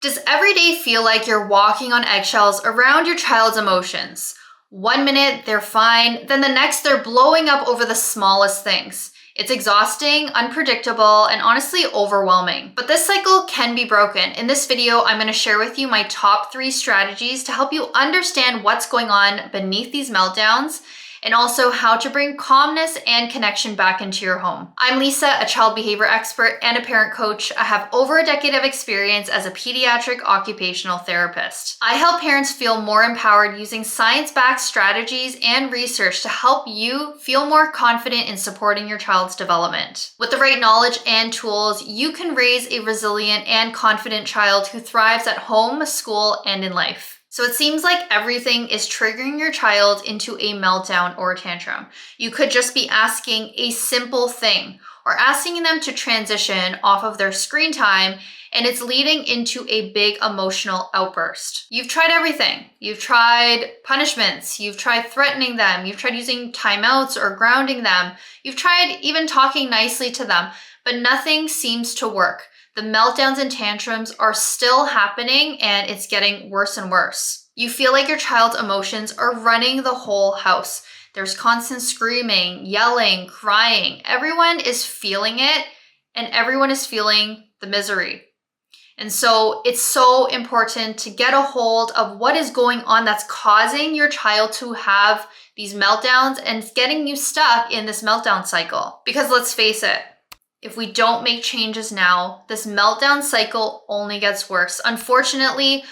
Does every day feel like you're walking on eggshells around your child's emotions? 1 minute they're fine, then the next they're blowing up over the smallest things. It's exhausting, unpredictable, and honestly overwhelming. But this cycle can be broken. In this video, I'm going to share with you my top 3 strategies to help you understand what's going on beneath these meltdowns, and also how to bring calmness and connection back into your home. I'm Lisa, a child behavior expert and a parent coach. I have over a decade of experience as a pediatric occupational therapist. I help parents feel more empowered using science-backed strategies and research to help you feel more confident in supporting your child's development. With the right knowledge and tools, you can raise a resilient and confident child who thrives at home, school, and in life. So it seems like everything is triggering your child into a meltdown or a tantrum. You could just be asking a simple thing or asking them to transition off of their screen time, and it's leading into a big emotional outburst. You've tried everything. You've tried punishments. You've tried threatening them. You've tried using timeouts or grounding them. You've tried even talking nicely to them, but nothing seems to work. The meltdowns and tantrums are still happening, and it's getting worse and worse. You feel like your child's emotions are running the whole house. There's constant screaming, yelling, crying. Everyone is feeling it, and everyone is feeling the misery. And so it's so important to get a hold of what is going on that's causing your child to have these meltdowns and getting you stuck in this meltdown cycle. Because let's face it, if we don't make changes now, this meltdown cycle only gets worse. Unfortunately,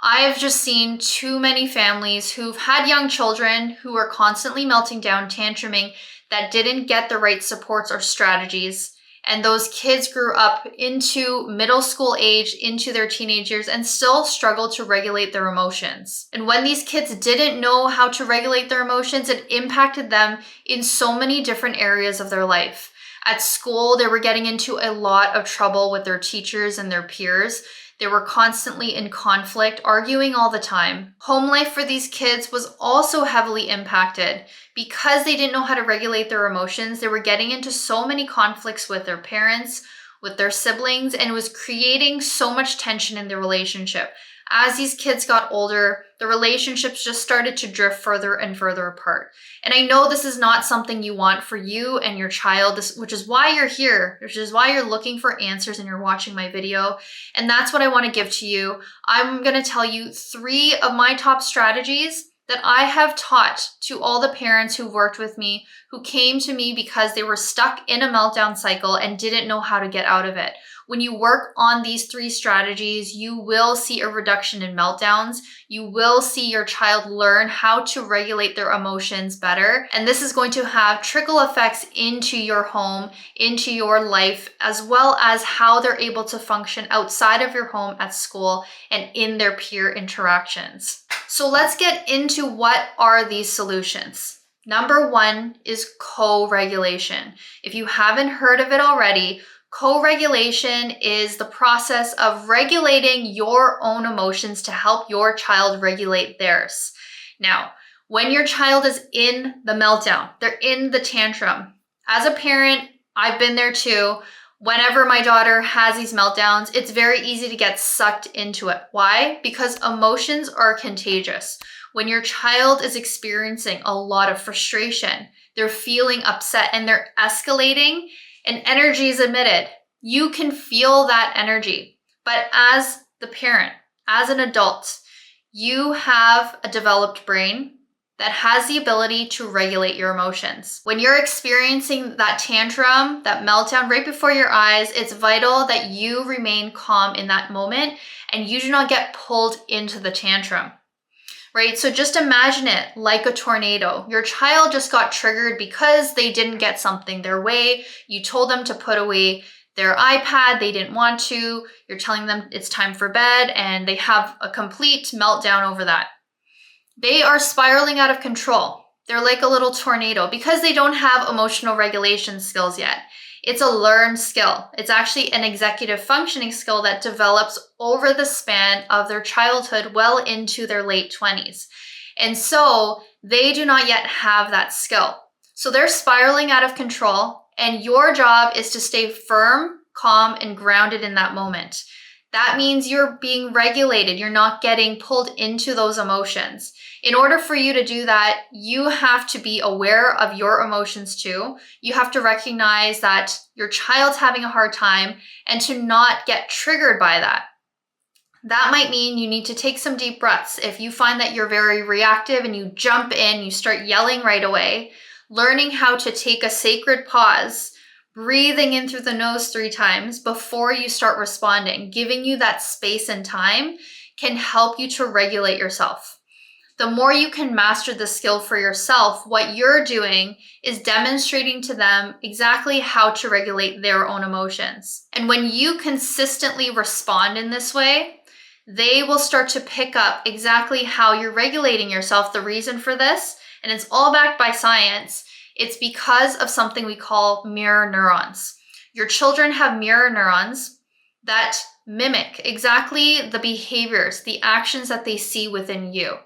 I have just seen too many families who've had young children who are constantly melting down, tantruming, that didn't get the right supports or strategies. And those kids grew up into middle school age, into their teenage years, and still struggle to regulate their emotions. And when these kids didn't know how to regulate their emotions, it impacted them in so many different areas of their life. At school, they were getting into a lot of trouble with their teachers and their peers. They were constantly in conflict, arguing all the time. Home life for these kids was also heavily impacted. Because they didn't know how to regulate their emotions, they were getting into so many conflicts with their parents, with their siblings, and it was creating so much tension in the relationship. As these kids got older, the relationships just started to drift further and further apart. And I know this is not something you want for you and your child, which is why you're here, which is why you're looking for answers and you're watching my video. And that's what I want to give to you. I'm going to tell you 3 of my top strategies that I have taught to all the parents who worked with me, who came to me because they were stuck in a meltdown cycle and didn't know how to get out of it. When you work on these 3 strategies, you will see a reduction in meltdowns. You will see your child learn how to regulate their emotions better. And this is going to have trickle effects into your home, into your life, as well as how they're able to function outside of your home, at school, and in their peer interactions. So let's get into what are these solutions. Number 1 is co-regulation. If you haven't heard of it already, co-regulation is the process of regulating your own emotions to help your child regulate theirs. Now, when your child is in the meltdown, they're in the tantrum. As a parent, I've been there too. Whenever my daughter has these meltdowns, it's very easy to get sucked into it. Why? Because emotions are contagious. When your child is experiencing a lot of frustration, they're feeling upset and they're escalating, and energy is emitted. You can feel that energy. But as the parent, as an adult, you have a developed brain that has the ability to regulate your emotions. When you're experiencing that tantrum, that meltdown right before your eyes, it's vital that you remain calm in that moment and you do not get pulled into the tantrum. Right? So just imagine it like a tornado. Your child just got triggered because they didn't get something their way. You told them to put away their iPad. They didn't want to. You're telling them it's time for bed, and they have a complete meltdown over that. They are spiraling out of control. They're like a little tornado because they don't have emotional regulation skills yet. It's a learned skill. It's actually an executive functioning skill that develops over the span of their childhood well into their late 20s. And so they do not yet have that skill. So they're spiraling out of control, and your job is to stay firm, calm, and grounded in that moment. That means you're being regulated. You're not getting pulled into those emotions. In order for you to do that, you have to be aware of your emotions too. You have to recognize that your child's having a hard time and to not get triggered by that. That might mean you need to take some deep breaths. If you find that you're very reactive and you jump in, you start yelling right away, learning how to take a sacred pause, breathing in through the nose 3 times before you start responding, giving you that space and time can help you to regulate yourself. The more you can master the skill for yourself, what you're doing is demonstrating to them exactly how to regulate their own emotions. And when you consistently respond in this way, they will start to pick up exactly how you're regulating yourself, the reason for this, and it's all backed by science. It's because of something we call mirror neurons. Your children have mirror neurons that mimic exactly the behaviors, the actions that they see within you.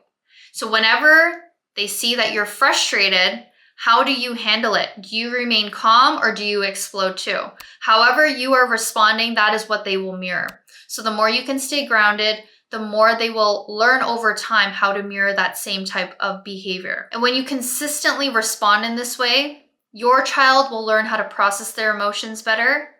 So whenever they see that you're frustrated, how do you handle it? Do you remain calm or do you explode too? However you are responding, that is what they will mirror. So the more you can stay grounded, the more they will learn over time how to mirror that same type of behavior. And when you consistently respond in this way, your child will learn how to process their emotions better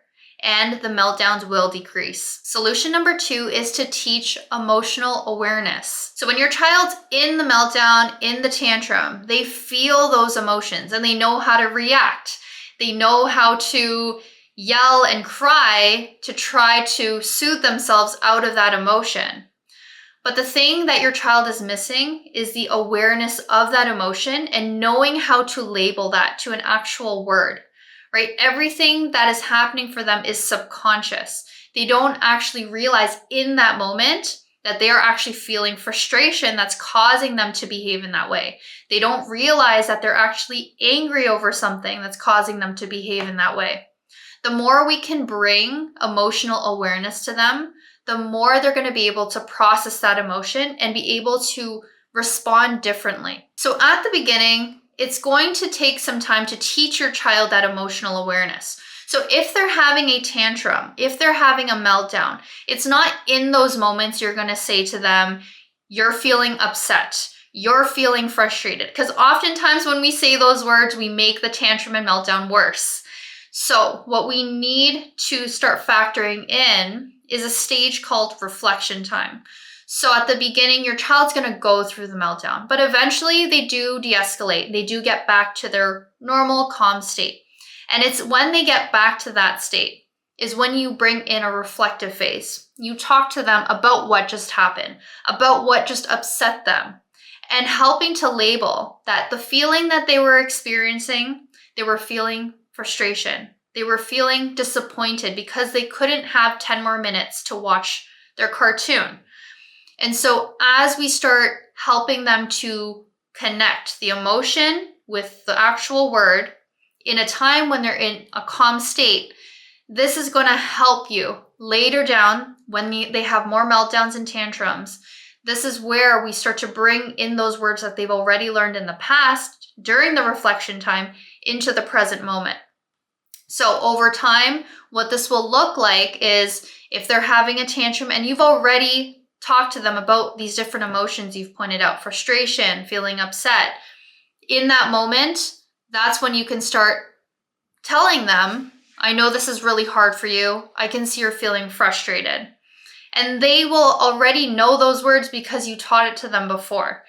and the meltdowns will decrease. Solution number 2 is to teach emotional awareness. So when your child's in the meltdown, in the tantrum, they feel those emotions and they know how to react. They know how to yell and cry to try to soothe themselves out of that emotion. But the thing that your child is missing is the awareness of that emotion and knowing how to label that to an actual word, right? Everything that is happening for them is subconscious. They don't actually realize in that moment that they are actually feeling frustration that's causing them to behave in that way. They don't realize that they're actually angry over something that's causing them to behave in that way. The more we can bring emotional awareness to them, the more they're going to be able to process that emotion and be able to respond differently. So at the beginning, it's going to take some time to teach your child that emotional awareness. So if they're having a tantrum, if they're having a meltdown, it's not in those moments you're going to say to them, you're feeling upset, you're feeling frustrated. Because oftentimes when we say those words, we make the tantrum and meltdown worse. So what we need to start factoring in is a stage called reflection time. So at the beginning, your child's going to go through the meltdown, but eventually they do de-escalate. They do get back to their normal calm state. And it's when they get back to that state is when you bring in a reflective phase. You talk to them about what just happened, about what just upset them, and helping to label that the feeling that they were experiencing, they were feeling frustration. They were feeling disappointed because they couldn't have 10 more minutes to watch their cartoon. And so as we start helping them to connect the emotion with the actual word in a time when they're in a calm state, this is going to help you later down when they have more meltdowns and tantrums. This is where we start to bring in those words that they've already learned in the past during the reflection time into the present moment. So over time, what this will look like is if they're having a tantrum and you've already talked to them about these different emotions you've pointed out, frustration, feeling upset, in that moment, that's when you can start telling them, I know this is really hard for you. I can see you're feeling frustrated. And they will already know those words because you taught it to them before.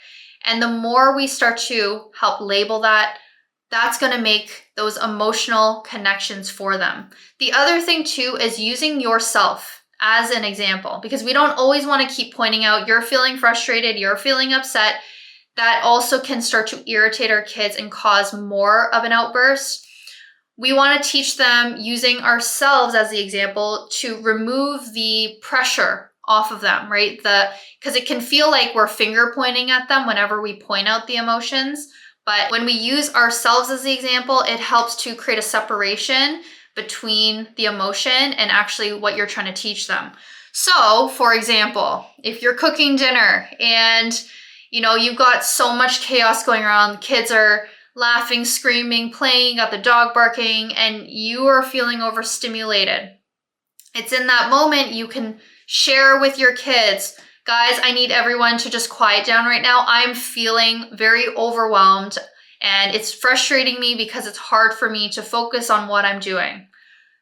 And the more we start to help label that, that's going to make those emotional connections for them. The other thing too is using yourself as an example, because we don't always want to keep pointing out you're feeling frustrated, you're feeling upset. That also can start to irritate our kids and cause more of an outburst. We want to teach them using ourselves as the example to remove the pressure off of them, right? Because it can feel like we're finger pointing at them whenever we point out the emotions. But when we use ourselves as the example, it helps to create a separation between the emotion and actually what you're trying to teach them. So, for example, if you're cooking dinner and you've got so much chaos going around, the kids are laughing, screaming, playing, got the dog barking, and you are feeling overstimulated. It's in that moment you can Share with your kids, guys, I need everyone to just quiet down right now. I'm feeling very overwhelmed and it's frustrating me because it's hard for me to focus on what I'm doing.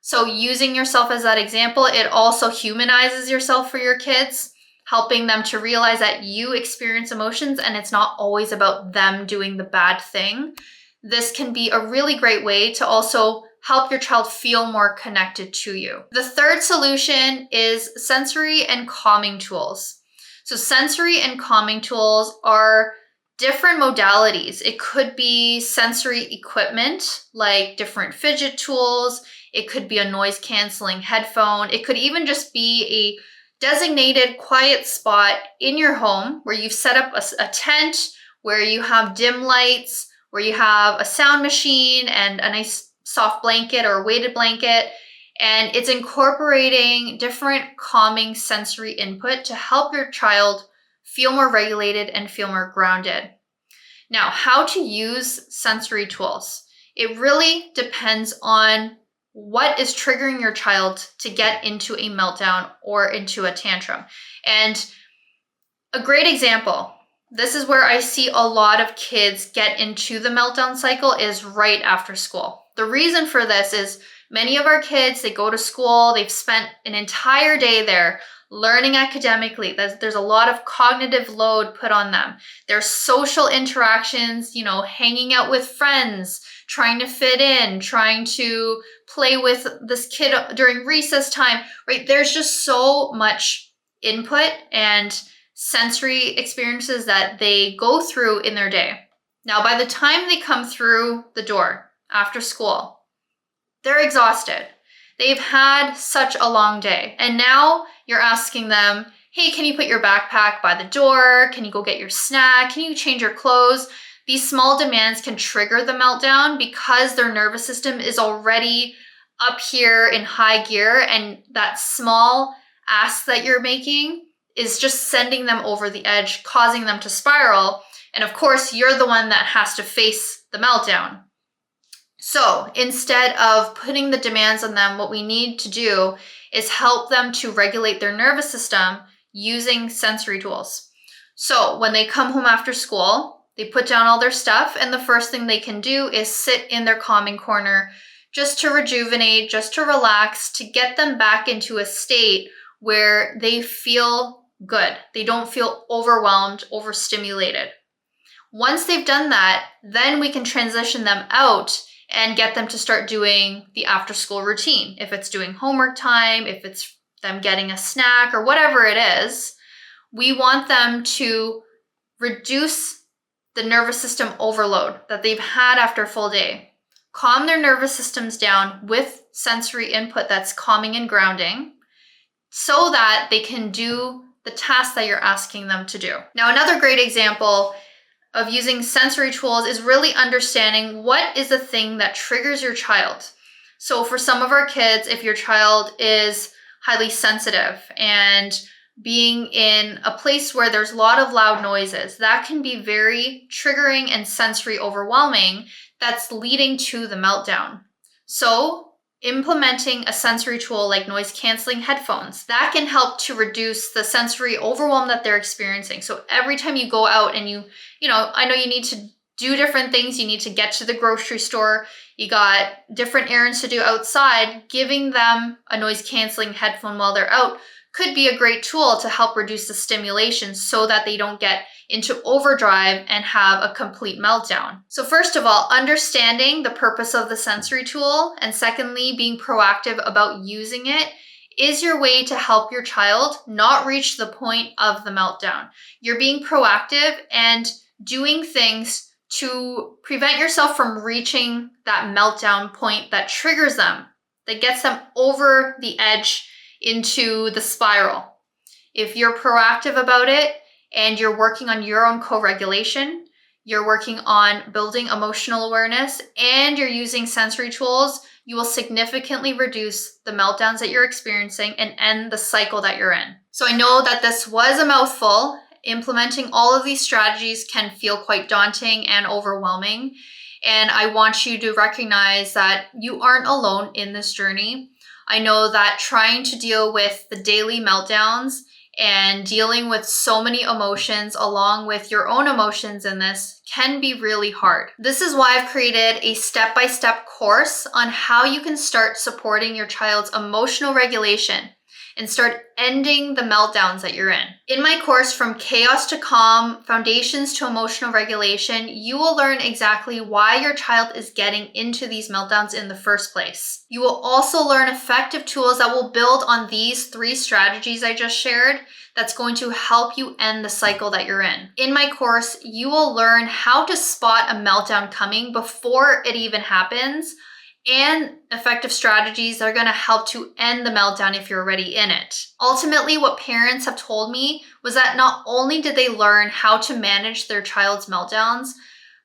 So using yourself as that example, it also humanizes yourself for your kids, helping them to realize that you experience emotions and it's not always about them doing the bad thing. This can be a really great way to also help your child feel more connected to you. The third solution is sensory and calming tools. So sensory and calming tools are different modalities. It could be sensory equipment, like different fidget tools. It could be a noise canceling headphone. It could even just be a designated quiet spot in your home where you've set up a tent, where you have dim lights, where you have a sound machine and a nice soft blanket or a weighted blanket. And it's incorporating different calming sensory input to help your child feel more regulated and feel more grounded. Now, how to use sensory tools. It really depends on what is triggering your child to get into a meltdown or into a tantrum. And a great example, this is where I see a lot of kids get into the meltdown cycle, is right after school. The reason for this is many of our kids, they go to school, they've spent an entire day there learning academically. There's a lot of cognitive load put on them. There's social interactions, hanging out with friends, trying to fit in, trying to play with this kid during recess time, right? There's just so much input and sensory experiences that they go through in their day. Now, by the time they come through the door after school, they're exhausted. They've had such a long day. And now you're asking them, hey, can you put your backpack by the door? Can you go get your snack? Can you change your clothes? These small demands can trigger the meltdown because their nervous system is already up here in high gear, and that small ask that you're making is just sending them over the edge, causing them to spiral. And of course, you're the one that has to face the meltdown. So instead of putting the demands on them, what we need to do is help them to regulate their nervous system using sensory tools. So when they come home after school, they put down all their stuff, and the first thing they can do is sit in their calming corner just to rejuvenate, just to relax, to get them back into a state where they feel good. They don't feel overwhelmed, overstimulated. Once they've done that, then we can transition them out and get them to start doing the after school routine. If it's doing homework time, if it's them getting a snack or whatever it is, we want them to reduce the nervous system overload that they've had after a full day. Calm their nervous systems down with sensory input that's calming and grounding so that they can do the task that you're asking them to do. Now, another great example of using sensory tools is really understanding what is the thing that triggers your child. So for some of our kids, if your child is highly sensitive and being in a place where there's a lot of loud noises, that can be very triggering and sensory overwhelming. That's leading to the meltdown. So implementing a sensory tool like noise canceling headphones, that can help to reduce the sensory overwhelm that they're experiencing. So every time you go out and I know you need to do different things. You need to get to the grocery store. You got different errands to do outside. Giving them a noise canceling headphone while they're out could be a great tool to help reduce the stimulation so that they don't get into overdrive and have a complete meltdown. So first of all, understanding the purpose of the sensory tool, and secondly, being proactive about using it is your way to help your child not reach the point of the meltdown. You're being proactive and doing things to prevent yourself from reaching that meltdown point that triggers them, that gets them over the edge into the spiral. If you're proactive about it and you're working on your own co-regulation, you're working on building emotional awareness, and you're using sensory tools, you will significantly reduce the meltdowns that you're experiencing and end the cycle that you're in. So I know that this was a mouthful. Implementing all of these strategies can feel quite daunting and overwhelming. And I want you to recognize that you aren't alone in this journey. I know that trying to deal with the daily meltdowns and dealing with so many emotions along with your own emotions in this can be really hard. This is why I've created a step-by-step course on how you can start supporting your child's emotional regulation and start ending the meltdowns that you're in. In my course, From Chaos to Calm, Foundations to Emotional Regulation, you will learn exactly why your child is getting into these meltdowns in the first place. You will also learn effective tools that will build on these 3 strategies I just shared that's going to help you end the cycle that you're in. In my course, you will learn how to spot a meltdown coming before it even happens, and effective strategies that are going to help to end the meltdown if you're already in it. Ultimately, what parents have told me was that not only did they learn how to manage their child's meltdowns,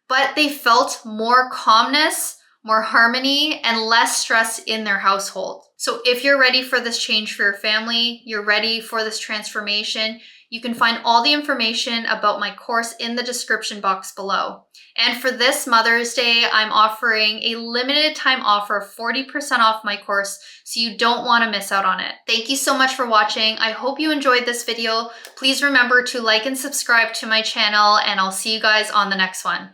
but they felt more calmness, more harmony, and less stress in their household. So if you're ready for this change for your family, you're ready for this transformation, you can find all the information about my course in the description box below. And for this Mother's Day, I'm offering a limited time offer of 40% off my course, so you don't want to miss out on it. Thank you so much for watching. I hope you enjoyed this video. Please remember to like and subscribe to my channel, and I'll see you guys on the next one.